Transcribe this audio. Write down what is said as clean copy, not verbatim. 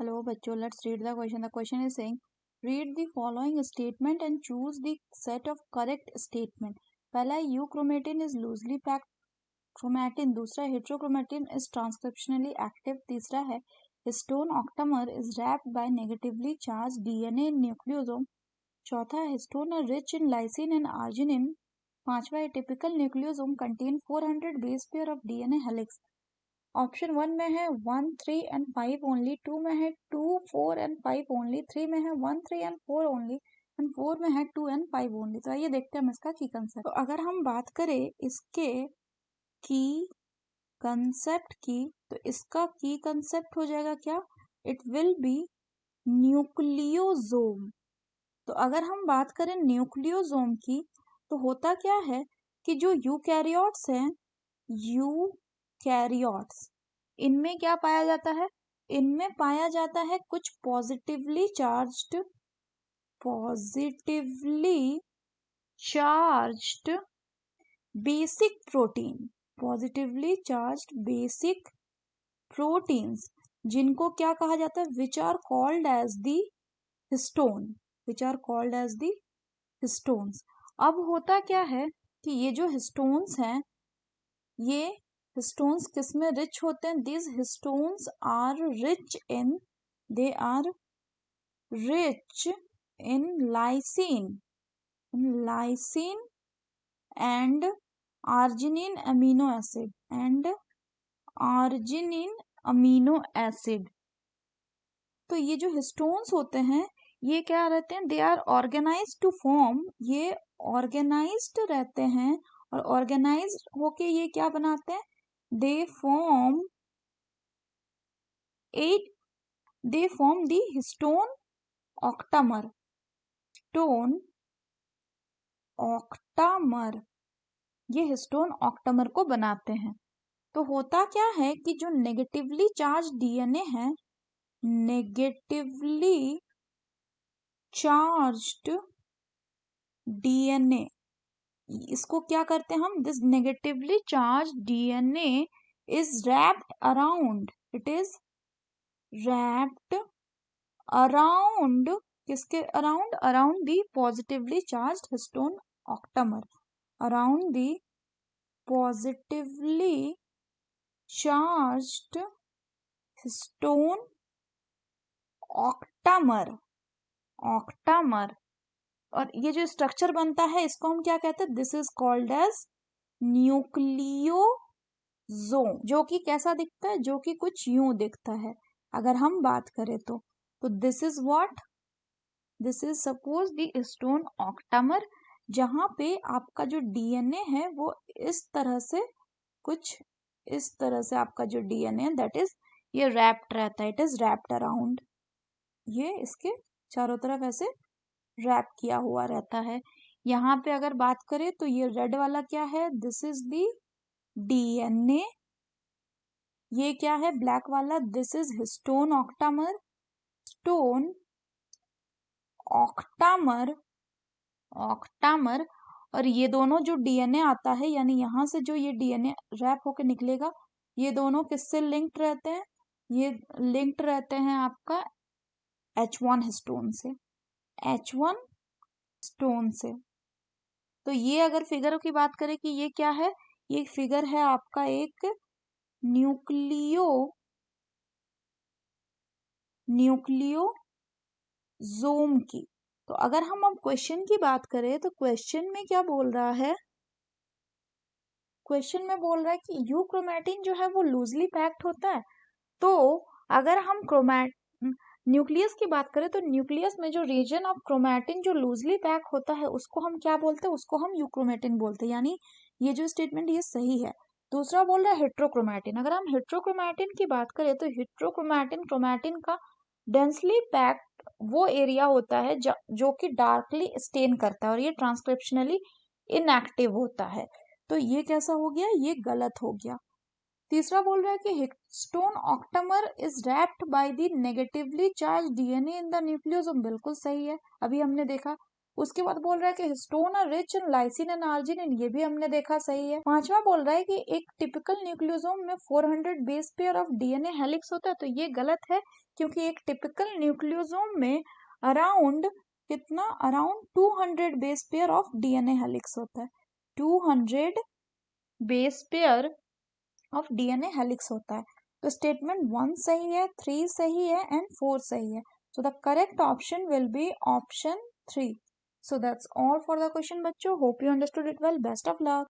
Hello बच्चों, let's read the question. The question is saying, read the following statement and choose the set of correct statement. पहला है euchromatin is loosely packed chromatin. दूसरा है heterochromatin is transcriptionally active. तीसरा है histone octamer is wrapped by negatively charged DNA in nucleosome. चौथा है histone are rich in lysine and arginine. पांचवा है typical nucleosome contain 400 base pair of DNA helix. Option 1 में है 1, 3 एंड 5 ओनली, 2 में है 2, 4 एंड 5 ओनली, 3 में है 1, 3 एंड 4 ओनली एंड 4 में है 2 एंड 5 ओनली। तो आइए देखते हैं हम इसका की कंसेप्ट। तो अगर हम बात करें इसके की कंसेप्ट की, तो इसका की कंसेप्ट हो जाएगा क्या? It will be nucleosome. तो अगर हम बात करें न्यूक्लियोसोम की, तो होता क्या है कि जो यूकैरियोट्स हैं, यूकैरियोट्स, इनमें क्या पाया जाता है? इनमें पाया जाता है कुछ positively charged basic protein, positively charged basic proteins, जिनको क्या कहा जाता है? Which are called as the histone, which are called as the histones. अब होता क्या है कि ये जो हिस्टोन्स हैं, ये हिस्टोन्स किस में रिच होते हैं? This histones are rich in, they are rich in lysine and arginine amino acid. तो ये जो हिस्टोन्स होते हैं, ये क्या रहते हैं? They are organised to form, ये ऑर्गेनाइज्ड रहते हैं और ऑर्गेनाइज्ड होके ये क्या बनाते हैं? They form the histone octamer, stone octamer, ये हिस्टोन ऑक्टामर को बनाते हैं। तो होता क्या है कि जो नेगेटिवली चार्ज डीएनए है, नेगेटिवली चार्ज्ड डीएनए, इसको क्या करते हैं हम? This negatively charge DNA is wrapped around, it is wrapped around, किसके around? Around the positively charged histone octamer, around the positively charged histone octamer. और ये जो स्ट्रक्चर बनता है, इसको हम क्या कहते हैं? This is called as nucleosome, जो कि कैसा दिखता है? जो कि कुछ यूं दिखता है। अगर हम बात करें तो this is what? This is suppose the histone octamer, जहां पे आपका जो डीएनए है वो इस तरह से, कुछ इस तरह से आपका जो डीएनए दैट इज, ये रैप्ड रहता है, इट इज रैप्ड अराउंड, ये इसके चारों तरफ ऐसे रैप किया हुआ रहता है। यहाँ पे अगर बात करें तो ये रेड वाला क्या है? This is the DNA. ये क्या है? ब्लैक वाला, this is histone octamer, stone octamer, और ये दोनों जो डीएनए आता है, यानी यहाँ से जो ये डीएनए रैप होकर निकलेगा, ये दोनों किससे लिंक्ड रहते हैं? ये लिंक्ड रहते हैं आपका H1 हिस्टोन से, H1 स्टोन से। तो ये अगर फिगर की बात करें कि ये क्या है, ये फिगर है आपका एक न्यूक्लियोसोम की। तो अगर हम अब क्वेश्चन की बात करें तो क्वेश्चन में क्या बोल रहा है? क्वेश्चन में बोल रहा है कि यूक्रोमैटिन जो है वो लूजली पैक्ड होता है। तो अगर हम न्यूक्लियस की बात करें तो न्यूक्लियस में जो रीजन ऑफ क्रोमैटिन जो लूजली पैक होता है, उसको हम क्या बोलते हैं? उसको हम यूक्रोमैटिन बोलते हैं। यानी ये जो स्टेटमेंट ये सही है। दूसरा बोल रहा है हेट्रोक्रोमैटिन। अगर हम हेट्रोक्रोमैटिन की बात करें तो हेट्रोक्रोमैटिन क्रोमैटिन का डेंसली पैक्ड वो एरिया होता है जो कि डार्कली स्टेन करता है और ये ट्रांसक्रिप्शनली इनएक्टिव होता है। तो ये कैसा हो गया? ये गलत हो गया। तीसरा बोल रहा है कि histone octamer is wrapped by the negatively charge DNA in the nucleosome. बिल्कुल सही है, अभी हमने देखा उसके बाद बोल रहा है कि histone are rich in lysine and arginine, ये भी हमने देखा सही है। पांचवा बोल रहा है कि एक टिपिकल न्यूक्लियोसोम में 400 base pair of DNA helix होता है, तो ये गलत है क्योंकि एक टिपिकल न्यूक्लियोसोम में around 200 base pair of DNA helix होता है। 200 base pair of DNA helix होता है। तो स्टेटमेंट 1 सही है, 3 सही है एंड 4 सही है। So the correct option will be option 3. So that's all for the question बच्चों. Hope you understood it well. Best of luck.